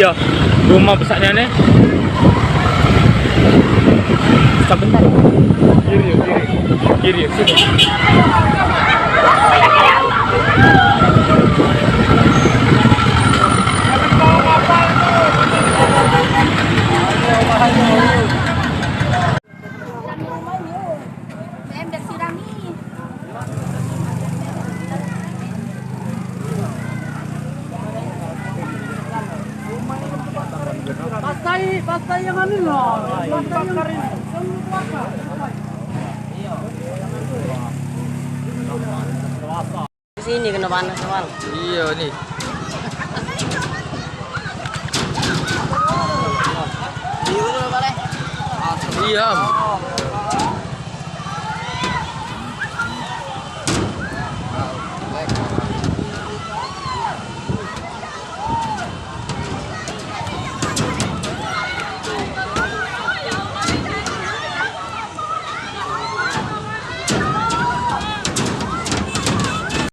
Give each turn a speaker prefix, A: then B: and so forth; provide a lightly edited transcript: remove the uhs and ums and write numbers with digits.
A: Iya, rumah besarnya nih. Sebentar. Kiri, sini.
B: Pastai yang anu loh. Pastai yang sini kena panas awal.
A: Iya nih.
B: Iya, boleh.
A: Iya.